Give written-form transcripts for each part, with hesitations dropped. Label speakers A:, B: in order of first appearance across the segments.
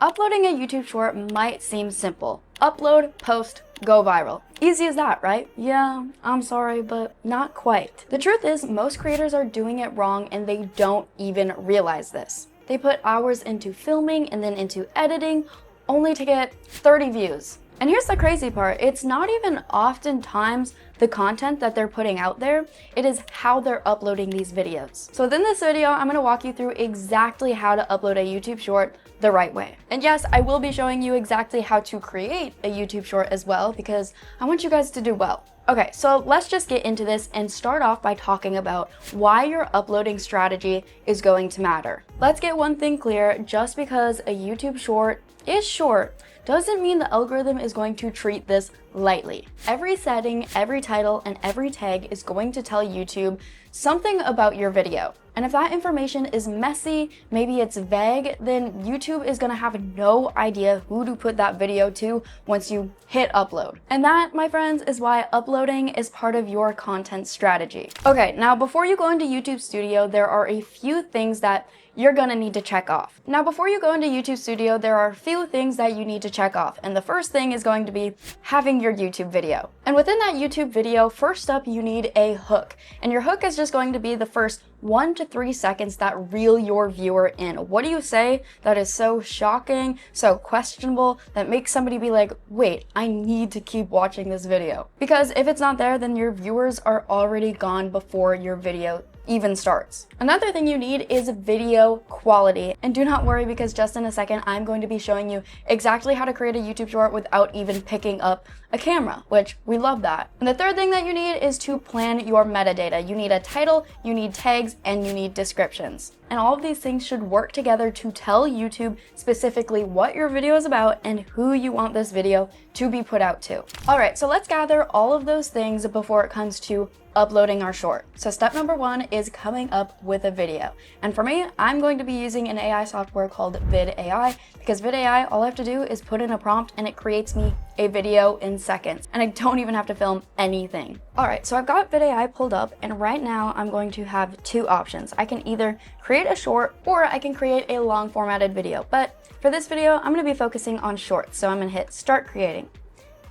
A: Uploading a YouTube short might seem simple. Upload, post, go viral. Easy as that, right? Yeah, I'm sorry, but not quite. The truth is, most creators are doing it wrong and they don't even realize this. They put hours into filming and then into editing, only to get 30 views. And here's the crazy part, it's not even oftentimes the content that they're putting out there, it is how they're uploading these videos. So within this video, I'm gonna walk you through exactly how to upload a YouTube short the right way. And yes, I will be showing you exactly how to create a YouTube short as well, because I want you guys to do well. Okay, so let's just get into this and start off by talking about why your uploading strategy is going to matter. Let's get one thing clear, just because a YouTube short is short doesn't mean the algorithm is going to treat this lightly. Every setting, every title, and every tag is going to tell YouTube something about your video. And if that information is messy, maybe it's vague, then YouTube is gonna have no idea who to put that video to once you hit upload. And that, my friends, is why uploading is part of your content strategy. Okay, now before you go into YouTube Studio, there are a few things that you're gonna need to check off. Now, before you go into YouTube Studio, there are a few things that you need to check off. And the first thing is going to be having your YouTube video. And within that YouTube video, first up, you need a hook. And your hook is just going to be the first 1 to 3 seconds that reel your viewer in. What do you say that is so shocking, so questionable, that makes somebody be like, wait, I need to keep watching this video? Because if it's not there, then your viewers are already gone before your video even starts. Another thing you need is video quality. And do not worry, because just in a second, I'm going to be showing you exactly how to create a YouTube short without even picking up a camera, which we love that. And the third thing that you need is to plan your metadata. You need a title, you need tags, and you need descriptions. And all of these things should work together to tell YouTube specifically what your video is about and who you want this video to be put out to. All right, so let's gather all of those things before it comes to uploading our short. So step number 1 is coming up with a video. And for me, I'm going to be using an AI software called VidAI, because VidAI, all I have to do is put in a prompt and it creates me a video in seconds. And I don't even have to film anything. All right, so I've got VidAI pulled up, and right now I'm going to have 2 options. I can either create a short or I can create a long formatted video. But for this video, I'm gonna be focusing on shorts. So I'm gonna hit start creating.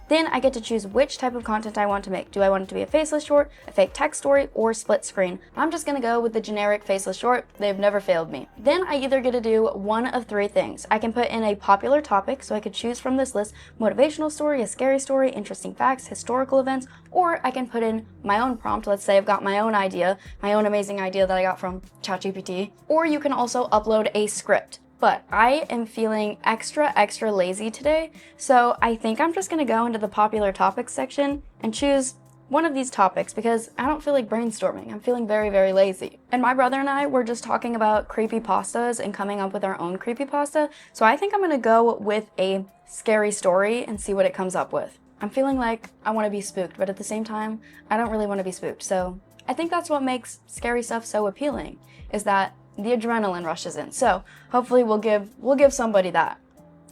A: Then I get to choose which type of content I want to make. Do I want it to be a faceless short, a fake text story, or split screen? I'm just gonna go with the generic faceless short. They've never failed me. Then I either get to do one of 3 things. I can put in a popular topic, so I could choose from this list motivational story, a scary story, interesting facts, historical events, or I can put in my own prompt. Let's say I've got my own idea, my own amazing idea that I got from ChatGPT. Or you can also upload a script. But I am feeling extra lazy today, so I think I'm just gonna go into the popular topics section and choose one of these topics because I don't feel like brainstorming. I'm feeling very lazy. And my brother and I were just talking about creepypastas and coming up with our own creepypasta, so I think I'm gonna go with a scary story and see what it comes up with. I'm feeling like I wanna be spooked, but at the same time, I don't really wanna be spooked, so I think that's what makes scary stuff so appealing, is that the adrenaline rushes in. So hopefully we'll give somebody that.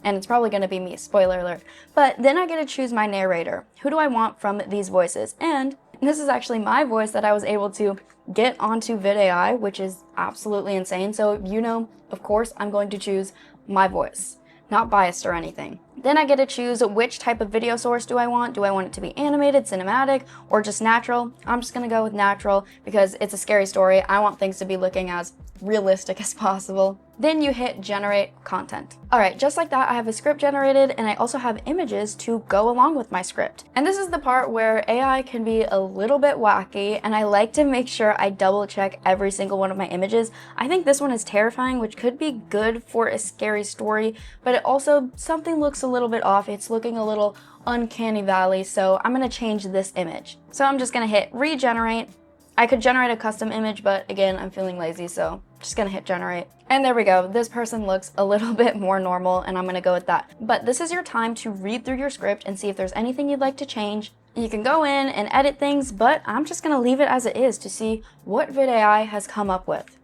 A: And it's probably gonna be me, spoiler alert. But then I get to choose my narrator. Who do I want from these voices? And this is actually my voice that I was able to get onto VidAI, which is absolutely insane. So you know, of course, I'm going to choose my voice. Not biased or anything. Then I get to choose which type of video source do I want. Do I want it to be animated, cinematic, or just natural? I'm just gonna go with natural because it's a scary story. I want things to be looking as realistic as possible. Then you hit generate content. All right, just like that, I have a script generated and I also have images to go along with my script. And this is the part where AI can be a little bit wacky, and I like to make sure I double check every single one of my images. I think this one is terrifying, which could be good for a scary story, but it also, something looks a little bit off. It's looking a little uncanny valley, so I'm gonna change this image. So I'm just gonna hit regenerate. I could generate a custom image, but again, I'm feeling lazy, so just gonna hit generate. And there we go. This person looks a little bit more normal, and I'm gonna go with that. But this is your time to read through your script and see if there's anything you'd like to change. You can go in and edit things, but I'm just gonna leave it as it is to see what VidAI has come up with.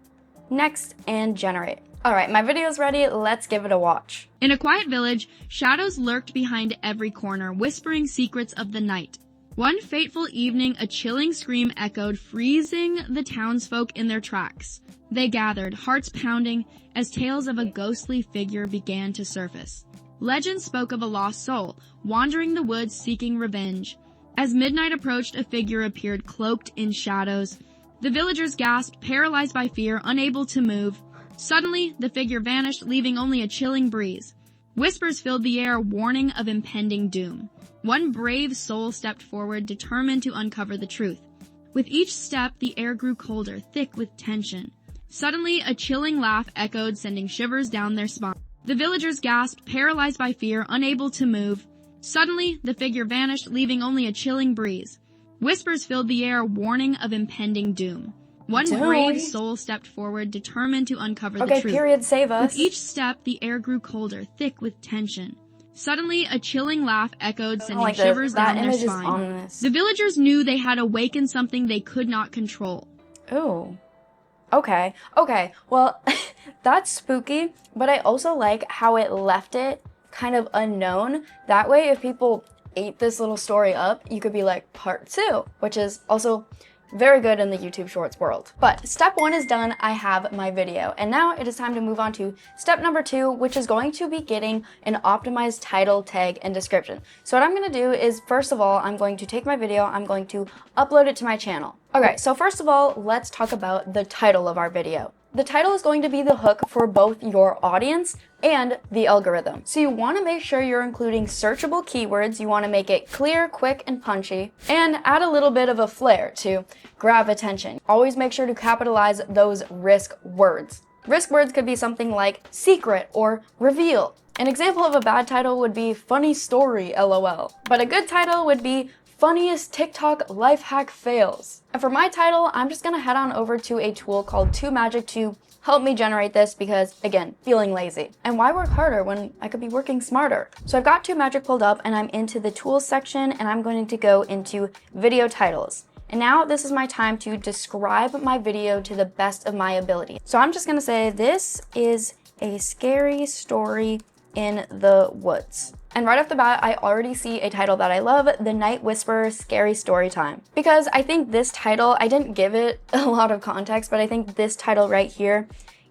A: Next, and generate. All right, my video's ready. Let's give it a watch.
B: In a quiet village, shadows lurked behind every corner, whispering secrets of the night. One fateful evening, a chilling scream echoed, freezing the townsfolk in their tracks. They gathered, hearts pounding, as tales of a ghostly figure began to surface. Legend spoke of a lost soul, wandering the woods seeking revenge. As midnight approached, a figure appeared cloaked in shadows. The villagers gasped, paralyzed by fear, unable to move. Suddenly, the figure vanished, leaving only a chilling breeze. Whispers filled the air, warning of impending doom. One brave soul stepped forward, determined to uncover the truth. With each step, the air grew colder, thick with tension. Suddenly, a chilling laugh echoed, sending shivers down their spine. The villagers gasped, paralyzed by fear, unable to move. Suddenly, the figure vanished, leaving only a chilling breeze. Whispers filled the air, warning of impending doom. One brave soul stepped forward, determined to uncover the truth.
A: Okay, period, save us.
B: With each step, the air grew colder, thick with tension. Suddenly, a chilling laugh echoed, sending shivers down their spine. The villagers knew they had awakened something they could not control.
A: Ooh. Okay, well, that's spooky, but I also like how it left it kind of unknown. That way, if people ate this little story up, you could be like, part 2, which is also very good in the YouTube Shorts world. But step 1 is done, I have my video, and now it is time to move on to step number 2, which is going to be getting an optimized title, tag, and description. So what I'm going to do is, first of all, I'm going to take my video, I'm going to upload it to my channel. Okay, so first of all, let's talk about the title of our video. The title is going to be the hook for both your audience and the algorithm. So you want to make sure you're including searchable keywords, you want to make it clear, quick, and punchy, and add a little bit of a flair to grab attention. Always make sure to capitalize those risk words. Risk words could be something like secret or reveal. An example of a bad title would be funny story, LOL. But a good title would be funniest TikTok life hack fails. And for my title, I'm just gonna head on over to a tool called 2Magic to help me generate this because, again, feeling lazy. And why work harder when I could be working smarter? So I've got 2Magic pulled up and I'm into the tools section and I'm going to go into video titles. And now this is my time to describe my video to the best of my ability. So I'm just gonna say this is a scary story in the woods. And right off the bat, I already see a title that I love, The Night Whisperer Scary Story Time. Because I think this title, I didn't give it a lot of context, but I think this title right here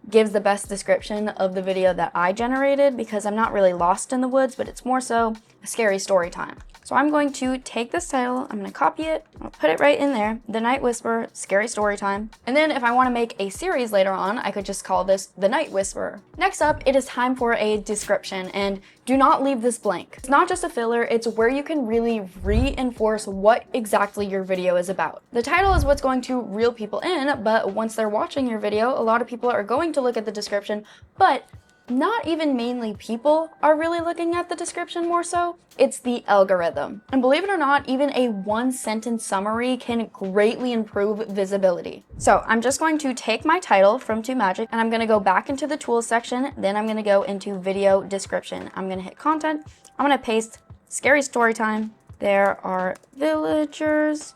A: gives the best description of the video that I generated because I'm not really lost in the woods, but it's more so a scary story time. So I'm going to take this title, I'm going to copy it, I'll put it right in there, The Night Whisperer, Scary Story Time. And then if I want to make a series later on, I could just call this The Night Whisperer. Next up, it is time for a description, and do not leave this blank. It's not just a filler, it's where you can really reinforce what exactly your video is about. The title is what's going to reel people in, but once they're watching your video, a lot of people are going to look at the description, but not even mainly people are really looking at the description more so, it's the algorithm. And believe it or not, even a 1-sentence summary can greatly improve visibility. So I'm just going to take my title from 2Magic and I'm gonna go back into the tools section, then I'm gonna go into video description. I'm gonna hit content, I'm gonna paste scary story time. There are villagers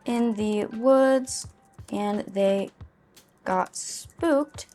A: in the woods and they got spooked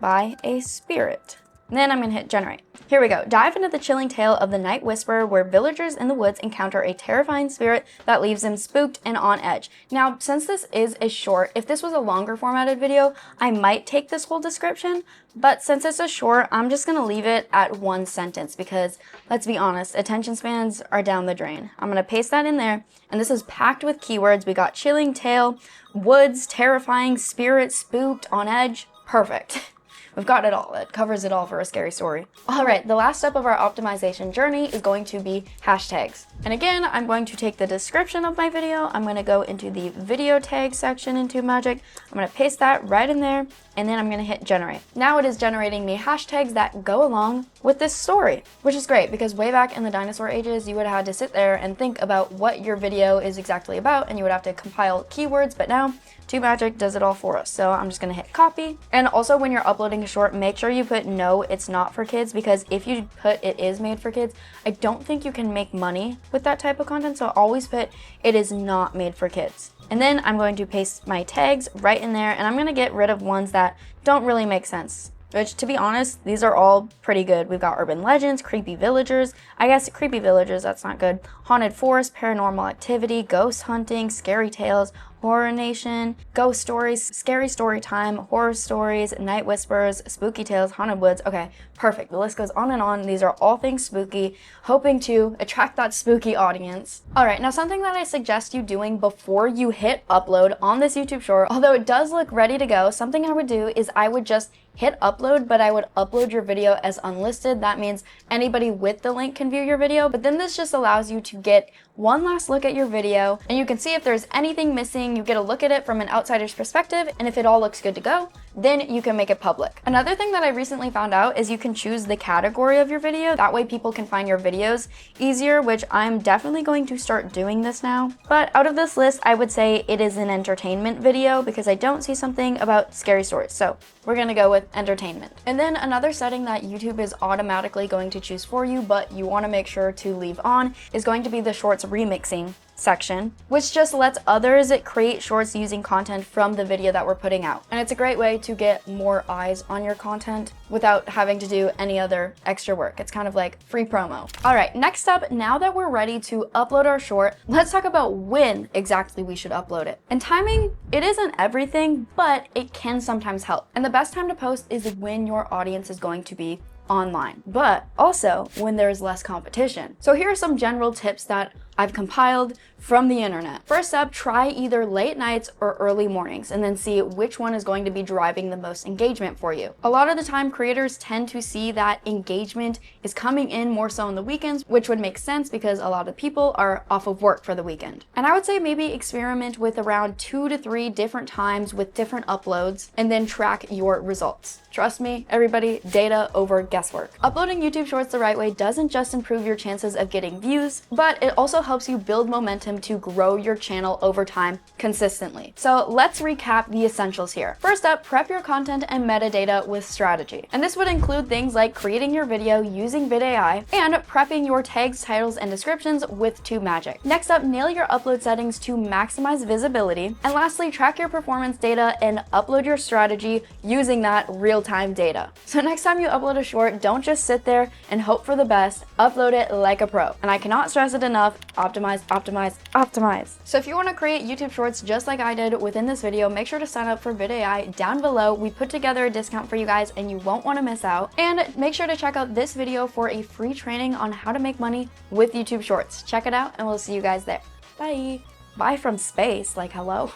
A: by a spirit. And then I'm gonna hit generate. Here we go. Dive into the chilling tale of the Night Whisperer where villagers in the woods encounter a terrifying spirit that leaves them spooked and on edge. Now, since this is a short, if this was a longer formatted video, I might take this whole description, but since it's a short, I'm just gonna leave it at 1 sentence because, let's be honest, attention spans are down the drain. I'm gonna paste that in there, and this is packed with keywords. We got chilling tale, woods, terrifying, spirit, spooked, on edge, perfect. We've got it all. It covers it all for a scary story. All right, the last step of our optimization journey is going to be hashtags. And again, I'm going to take the description of my video. I'm going to go into the video tag section in 2Magic. I'm going to paste that right in there, and then I'm going to hit generate. Now it is generating me hashtags that go along with this story, which is great because way back in the dinosaur ages, you would have had to sit there and think about what your video is exactly about, and you would have to compile keywords, but now 2Magic does it all for us. So I'm just gonna hit copy. And also when you're uploading a short, make sure you put no, it's not for kids, because if you put it is made for kids, I don't think you can make money with that type of content. So always put it is not made for kids. And then I'm going to paste my tags right in there, and I'm gonna get rid of ones that don't really make sense. which, to be honest, these are all pretty good. We've got urban legends, creepy villagers. I guess creepy villagers, that's not good. Haunted forest, paranormal activity, ghost hunting, scary tales, horror nation, ghost stories, scary story time, horror stories, night whispers, spooky tales, haunted woods. Okay, perfect. The list goes on and on. These are all things spooky, hoping to attract that spooky audience. All right, now something that I suggest you doing before you hit upload on this YouTube short, although it does look ready to go, something I would do is I would just hit upload, but I would upload your video as unlisted. That means anybody with the link can view your video, but then this just allows you to get one last look at your video, and you can see if there's anything missing. You get a look at it from an outsider's perspective, and if it all looks good to go, then you can make it public. Another thing that I recently found out is you can choose the category of your video. That way people can find your videos easier, which I'm definitely going to start doing this now. But out of this list, I would say it is an entertainment video because I don't see something about scary stories. So we're gonna go with entertainment. And then another setting that YouTube is automatically going to choose for you, but you wanna make sure to leave on, is going to be the shorts remixing section, which just lets others create shorts using content from the video that we're putting out. And it's a great way to get more eyes on your content without having to do any other extra work. It's kind of like free promo. All right, next up, now that we're ready to upload our short, let's talk about when exactly we should upload it. And timing, it isn't everything, but it can sometimes help. And the best time to post is when your audience is going to be online, but also when there's less competition. So here are some general tips that I've compiled from the internet. First up, try either late nights or early mornings and then see which one is going to be driving the most engagement for you. A lot of the time, creators tend to see that engagement is coming in more so on the weekends, which would make sense because a lot of people are off of work for the weekend. And I would say maybe experiment with around 2 to 3 different times with different uploads and then track your results. Trust me, everybody, data over guesswork. Uploading YouTube Shorts the right way doesn't just improve your chances of getting views, but it also helps you build momentum to grow your channel over time consistently. So let's recap the essentials here. First up, prep your content and metadata with strategy. And this would include things like creating your video using VidAI and prepping your tags, titles, and descriptions with TubeMagic. Next up, nail your upload settings to maximize visibility. And lastly, track your performance data and upload your strategy using that real-time data. So next time you upload a short, don't just sit there and hope for the best, upload it like a pro. And I cannot stress it enough, optimize, optimize, optimize. So if you want to create YouTube Shorts just like I did within this video, make sure to sign up for VidAI down below. We put together a discount for you guys and you won't want to miss out. And make sure to check out this video for a free training on how to make money with YouTube Shorts. Check it out and we'll see you guys there. Bye. Bye from space, like hello.